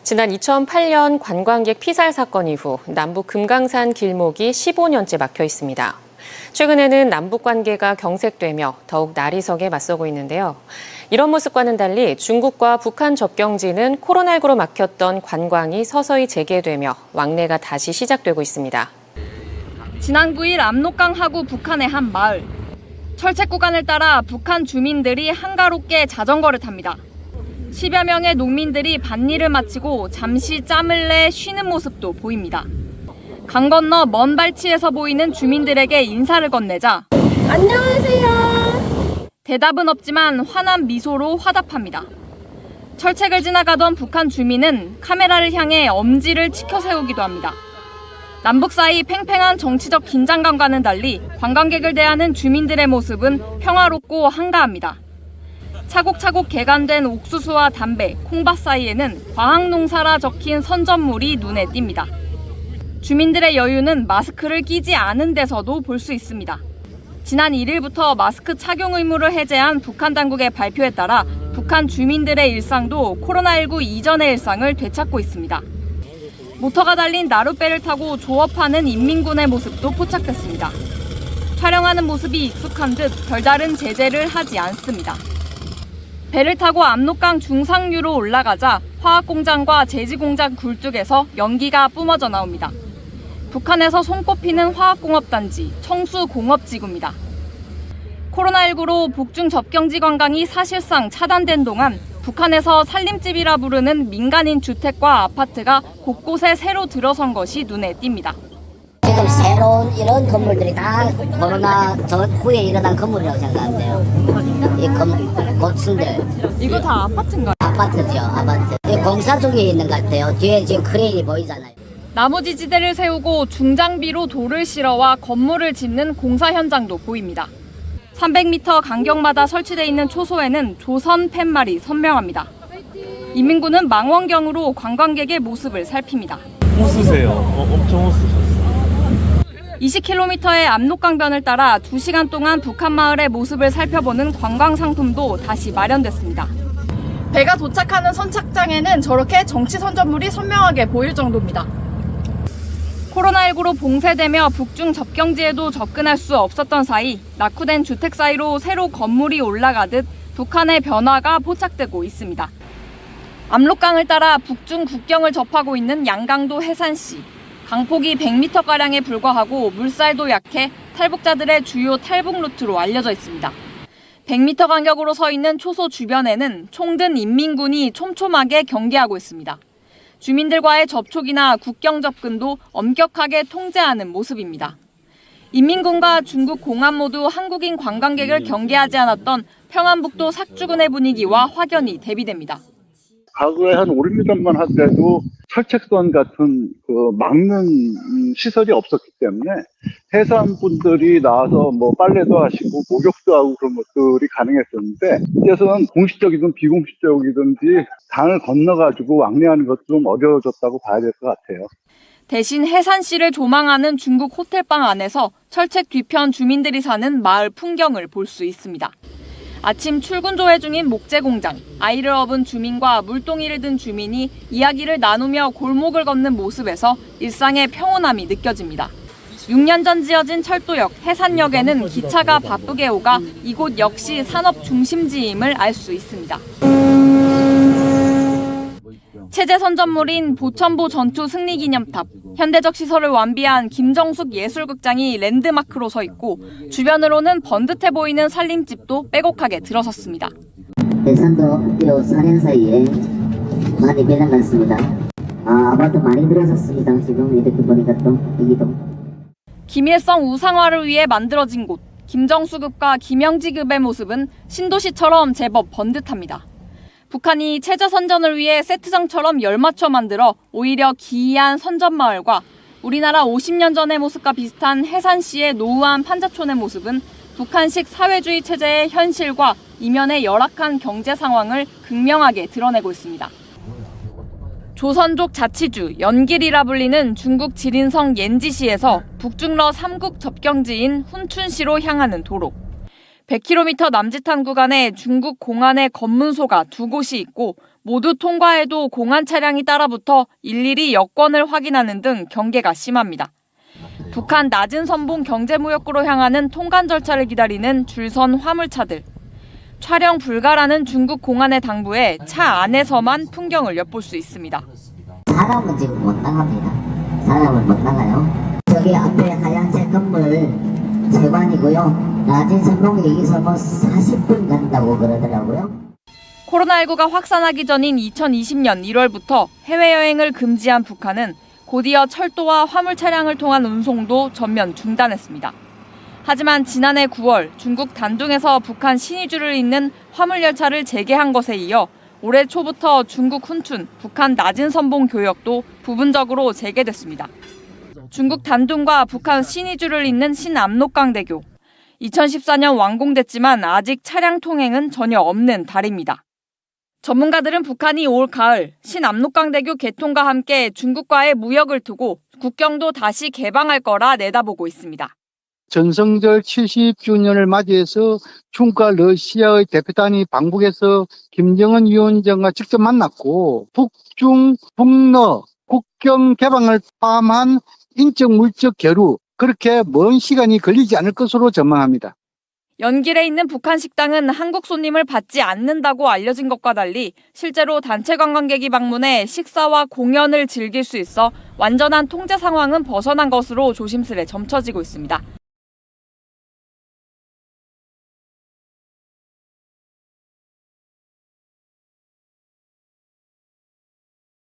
지난 2008년 관광객 피살 사건 이후 남북 금강산 길목이 15년째 막혀 있습니다. 최근에는 남북 관계가 경색되며 더욱 날이석에 맞서고 있는데요. 이런 모습과는 달리 중국과 북한 접경지는 코로나19로 막혔던 관광이 서서히 재개되며 왕래가 다시 시작되고 있습니다. 지난 9일 압록강 하구 북한의 한 마을. 철책 구간을 따라 북한 주민들이 한가롭게 자전거를 탑니다. 10여 명의 농민들이 밭일을 마치고 잠시 짬을 내 쉬는 모습도 보입니다. 강 건너 먼 발치에서 보이는 주민들에게 인사를 건네자 안녕하세요. 대답은 없지만 환한 미소로 화답합니다. 철책을 지나가던 북한 주민은 카메라를 향해 엄지를 치켜 세우기도 합니다. 남북 사이 팽팽한 정치적 긴장감과는 달리 관광객을 대하는 주민들의 모습은 평화롭고 한가합니다. 차곡차곡 개간된 옥수수와 담배, 콩밭 사이에는 과학농사라 적힌 선전물이 눈에 띕니다. 주민들의 여유는 마스크를 끼지 않은 데서도 볼 수 있습니다. 지난 1일부터 마스크 착용 의무를 해제한 북한 당국의 발표에 따라 북한 주민들의 일상도 코로나19 이전의 일상을 되찾고 있습니다. 모터가 달린 나룻배를 타고 조업하는 인민군의 모습도 포착됐습니다. 촬영하는 모습이 익숙한 듯 별다른 제재를 하지 않습니다. 배를 타고 압록강 중상류로 올라가자 화학공장과 제지공장 굴뚝에서 연기가 뿜어져 나옵니다. 북한에서 손꼽히는 화학공업단지 청수공업지구입니다. 코로나19로 북중 접경지 관광이 사실상 차단된 동안 북한에서 살림집이라 부르는 민간인 주택과 아파트가 곳곳에 새로 들어선 것이 눈에 띕니다. 지금 새로운 이런 건물들이 다 코로나 후에 일어난 건물이라고 생각하는데요. 이 고층들. 이거 다 아파트인가요? 아파트죠, 아파트. 공사 중에 있는 것 같아요. 뒤에 지금 크레인이 보이잖아요. 나무지지대를 세우고 중장비로 돌을 실어와 건물을 짓는 공사 현장도 보입니다. 300m 간격마다 설치되어 있는 초소에는 조선 팻말이 선명합니다. 인민군은 망원경으로 관광객의 모습을 살핍니다. 웃으세요. 엄청 웃으셨어요. 20km의 압록강변을 따라 2시간 동안 북한 마을의 모습을 살펴보는 관광 상품도 다시 마련됐습니다. 배가 도착하는 선착장에는 저렇게 정치 선전물이 선명하게 보일 정도입니다. 코로나19로 봉쇄되며 북중 접경지에도 접근할 수 없었던 사이 낙후된 주택 사이로 새로 건물이 올라가듯 북한의 변화가 포착되고 있습니다. 압록강을 따라 북중 국경을 접하고 있는 양강도 해산시. 강폭이 100m가량에 불과하고 물살도 약해 탈북자들의 주요 탈북 루트로 알려져 있습니다. 100m 간격으로 서 있는 초소 주변에는 총든 인민군이 촘촘하게 경계하고 있습니다. 주민들과의 접촉이나 국경 접근도 엄격하게 통제하는 모습입니다. 인민군과 중국 공안 모두 한국인 관광객을 경계하지 않았던 평안북도 삭주군의 분위기와 확연히 대비됩니다. 과거에 한 5, 6년만 하더라도 철책선 같은 막는 시설이 없었기 때문에 해산분들이 나와서 빨래도 하시고 목욕도 하고 그런 것들이 가능했었는데 이제서는 공식적이든 비공식적이든지 강을 건너가지고 왕래하는 것도 좀 어려워졌다고 봐야 될 것 같아요. 대신 해산시를 조망하는 중국 호텔방 안에서 철책 뒤편 주민들이 사는 마을 풍경을 볼 수 있습니다. 아침 출근 조회 중인 목재공장, 아이를 업은 주민과 물동이를 든 주민이 이야기를 나누며 골목을 걷는 모습에서 일상의 평온함이 느껴집니다. 6년 전 지어진 철도역 해산역에는 기차가 바쁘게 오가 이곳 역시 산업 중심지임을 알 수 있습니다. 체제 선전물인 보천보 전투 승리기념탑, 현대적 시설을 완비한 김정숙 예술극장이 랜드마크로 서 있고 주변으로는 번듯해 보이는 살림집도 빼곡하게 들어섰습니다. 해산도 비록 4년 사이에 많이 변한 것 같습니다. 아파트 많이 들어섰습니다. 지금 이렇게 보니까 또 여기도. 김일성 우상화를 위해 만들어진 곳, 김정수급과 김영지급의 모습은 신도시처럼 제법 번듯합니다. 북한이 체제 선전을 위해 세트장처럼 열맞춰 만들어 오히려 기이한 선전마을과 우리나라 50년 전의 모습과 비슷한 해산시의 노후한 판자촌의 모습은 북한식 사회주의 체제의 현실과 이면의 열악한 경제 상황을 극명하게 드러내고 있습니다. 조선족 자치주 연길이라 불리는 중국 지린성 옌지시에서 북중러 3국 접경지인 훈춘시로 향하는 도로. 100km 남짓한 구간에 중국 공안의 검문소가 2곳이 있고 모두 통과해도 공안 차량이 따라붙어 일일이 여권을 확인하는 등 경계가 심합니다. 북한 낮은 선봉 경제무역구로 향하는 통관 절차를 기다리는 줄선 화물차들. 촬영 불가라는 중국 공안의 당부에 차 안에서만 풍경을 엿볼 수 있습니다. 사람은 지금 못 나갑니다. 사람은 못 나가요. 저기 앞에 하얀색 건물 세관이고요. 낮은 선봉에 여기서 뭐 40분 간다고 그러더라고요. 코로나19가 확산하기 전인 2020년 1월부터 해외여행을 금지한 북한은 곧이어 철도와 화물 차량을 통한 운송도 전면 중단했습니다. 하지만 지난해 9월 중국 단둥에서 북한 신의주를 잇는 화물열차를 재개한 것에 이어 올해 초부터 중국 훈춘, 북한 낮은 선봉 교역도 부분적으로 재개됐습니다. 중국 단둥과 북한 신의주를 잇는 신압록강대교. 2014년 완공됐지만 아직 차량 통행은 전혀 없는 다리입니다. 전문가들은 북한이 올 가을 신압록강대교 개통과 함께 중국과의 무역을 두고 국경도 다시 개방할 거라 내다보고 있습니다. 전성절 70주년을 맞이해서 중국과 러시아의 대표단이 방북해서 김정은 위원장과 직접 만났고 북중, 북러 국경 개방을 포함한 인적 물적 교류 그렇게 먼 시간이 걸리지 않을 것으로 전망합니다. 연길에 있는 북한 식당은 한국 손님을 받지 않는다고 알려진 것과 달리 실제로 단체 관광객이 방문해 식사와 공연을 즐길 수 있어 완전한 통제 상황은 벗어난 것으로 조심스레 점쳐지고 있습니다.